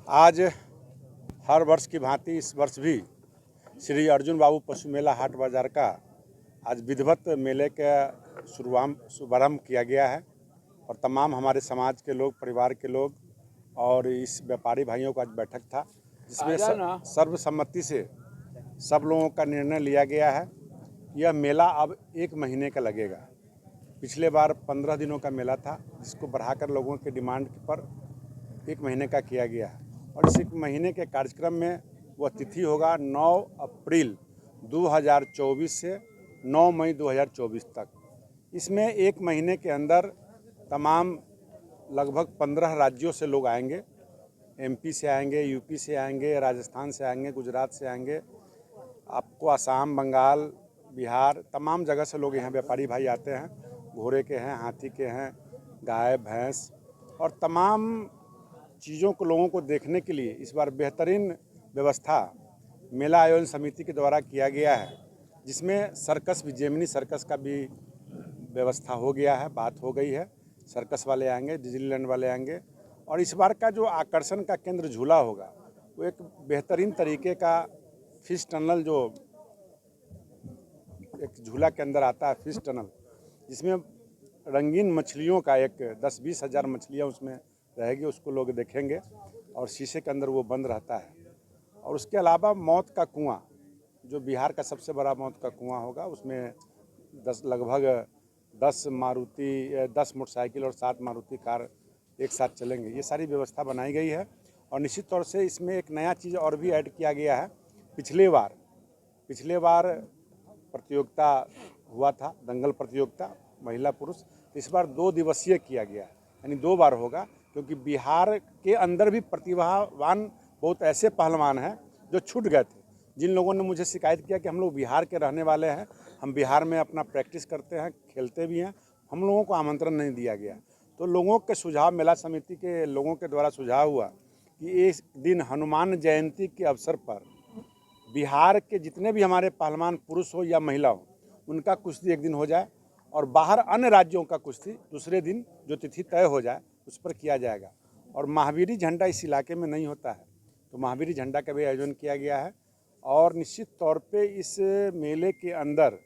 आज हर वर्ष की भांति इस वर्ष भी श्री अर्जुन बाबू पशु मेला हाट बाजार का आज विधिवत मेले का शुभारंभ किया गया है और तमाम हमारे समाज के लोग, परिवार के लोग और इस व्यापारी भाइयों का आज बैठक था, जिसमें सर्वसम्मति से सब लोगों का निर्णय लिया गया है। यह मेला अब 1 महीने का लगेगा। पिछले बार 15 दिनों का मेला था, जिसको बढ़ाकर लोगों के डिमांड पर 1 महीने का किया गया है और इस 1 महीने के कार्यक्रम में वह तिथि होगा 9 अप्रैल 2024 से 9 मई 2024 तक। इसमें 1 महीने के अंदर तमाम लगभग 15 राज्यों से लोग आएंगे। एमपी से आएंगे, यूपी से आएंगे, राजस्थान से आएंगे, गुजरात से आएंगे, आपको असम, बंगाल, बिहार, तमाम जगह से लोग यहाँ व्यापारी भाई आते हैं। घोड़े के हैं, हाथी के हैं, गाय, भैंस और तमाम चीज़ों को लोगों को देखने के लिए इस बार बेहतरीन व्यवस्था मेला आयोजन समिति के द्वारा किया गया है, जिसमें सर्कस भी, जेमिनी सर्कस का भी व्यवस्था हो गया है, बात हो गई है। सर्कस वाले आएंगे, डिज्नीलैंड वाले आएंगे और इस बार का जो आकर्षण का केंद्र झूला होगा वो एक बेहतरीन तरीके का फिश टनल, जो एक झूला के अंदर आता है फिश टनल, जिसमें रंगीन मछलियों का एक 10-20 हज़ार मछलियाँ उसमें रहेगी, उसको लोग देखेंगे और शीशे के अंदर वो बंद रहता है। और उसके अलावा मौत का कुआं, जो बिहार का सबसे बड़ा मौत का कुआं होगा, उसमें लगभग 10 मोटरसाइकिल और 7 मारुति कार एक साथ चलेंगे। ये सारी व्यवस्था बनाई गई है और निश्चित तौर से इसमें एक नया चीज़ और भी ऐड किया गया है। पिछले बार प्रतियोगिता हुआ था, दंगल प्रतियोगिता महिला पुरुष, तो इस बार 2 दिवसीय किया गया है, यानी 2 बार होगा, क्योंकि बिहार के अंदर भी प्रतिभावान बहुत ऐसे पहलवान हैं जो छूट गए थे। जिन लोगों ने मुझे शिकायत किया कि हम लोग बिहार के रहने वाले हैं, हम बिहार में अपना प्रैक्टिस करते हैं, खेलते भी हैं, हम लोगों को आमंत्रण नहीं दिया गया। तो लोगों के सुझाव, मेला समिति के लोगों के द्वारा सुझाव हुआ कि इस दिन हनुमान जयंती के अवसर पर बिहार के जितने भी हमारे पहलवान पुरुष हो या महिला हो, उनका कुश्ती एक दिन हो जाए और बाहर अन्य राज्यों का कुश्ती दूसरे दिन, जो तिथि तय हो जाए, उस पर किया जाएगा। और महावीरी झंडा इस इलाके में नहीं होता है, तो महावीरी झंडा का भी आयोजन किया गया है। और निश्चित तौर पे इस मेले के अंदर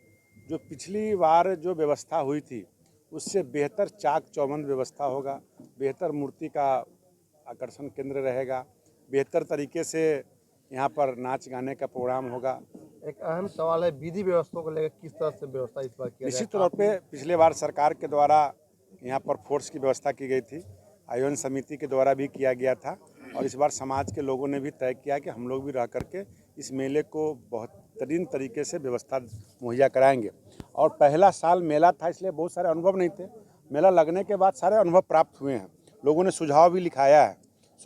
जो पिछली बार जो व्यवस्था हुई थी, उससे बेहतर चाक चौबंद व्यवस्था होगा, बेहतर मूर्ति का आकर्षण केंद्र रहेगा, बेहतर तरीके से यहाँ पर नाच गाने का प्रोग्राम होगा। एक अहम सवाल है, विधि व्यवस्था को लेकर किस तरह से व्यवस्था इस बार किया निश्चित तौर पे पिछले बार सरकार के द्वारा यहाँ पर फोर्स की व्यवस्था की गई थी, आयोजन समिति के द्वारा भी किया गया था और इस बार समाज के लोगों ने भी तय किया कि हम लोग भी रह करके इस मेले को बेहतरीन तरीके से व्यवस्था मुहैया कराएंगे। और पहला साल मेला था, इसलिए बहुत सारे अनुभव नहीं थे। मेला लगने के बाद सारे अनुभव प्राप्त हुए हैं। लोगों ने सुझाव भी लिखाया है।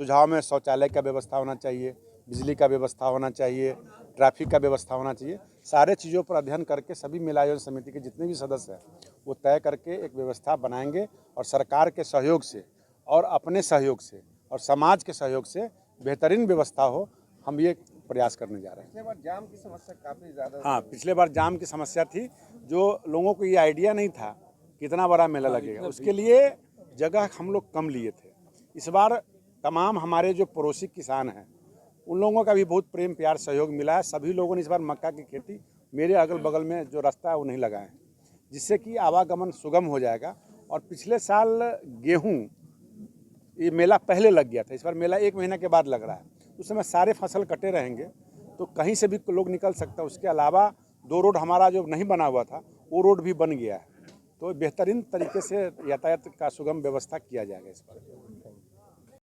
सुझाव में शौचालय का व्यवस्था होना चाहिए, बिजली का व्यवस्था होना चाहिए, ट्रैफिक का व्यवस्था होना चाहिए। सारे चीज़ों पर अध्ययन करके सभी मेला आयोजन समिति के जितने भी सदस्य हैं वो तय करके एक व्यवस्था बनाएंगे और सरकार के सहयोग से और अपने सहयोग से और समाज के सहयोग से बेहतरीन व्यवस्था हो, हम ये प्रयास करने जा रहे हैं। पिछले बार जाम की समस्या काफ़ी ज़्यादा हाँ, पिछले बार जाम की समस्या थी, जो लोगों को ये आइडिया नहीं था कितना बड़ा मेला लगेगा, उसके लिए जगह हम लोग कम लिए थे। इस बार तमाम हमारे जो पड़ोसी किसान हैं, उन लोगों का भी बहुत प्रेम, प्यार, सहयोग मिला है। सभी लोगों ने इस बार मक्का की खेती मेरे अगल बगल में जो रास्ता है वो नहीं लगाए हैं, जिससे कि आवागमन सुगम हो जाएगा। और पिछले साल गेहूं ये मेला पहले लग गया था, इस बार मेला 1 महीने के बाद लग रहा है। उस समय सारे फसल कटे रहेंगे तो कहीं से भी लोग निकल सकता है। उसके अलावा 2 रोड हमारा जो नहीं बना हुआ था, वो रोड भी बन गया है, तो बेहतरीन तरीके से यातायात का सुगम व्यवस्था किया जाएगा इस पर।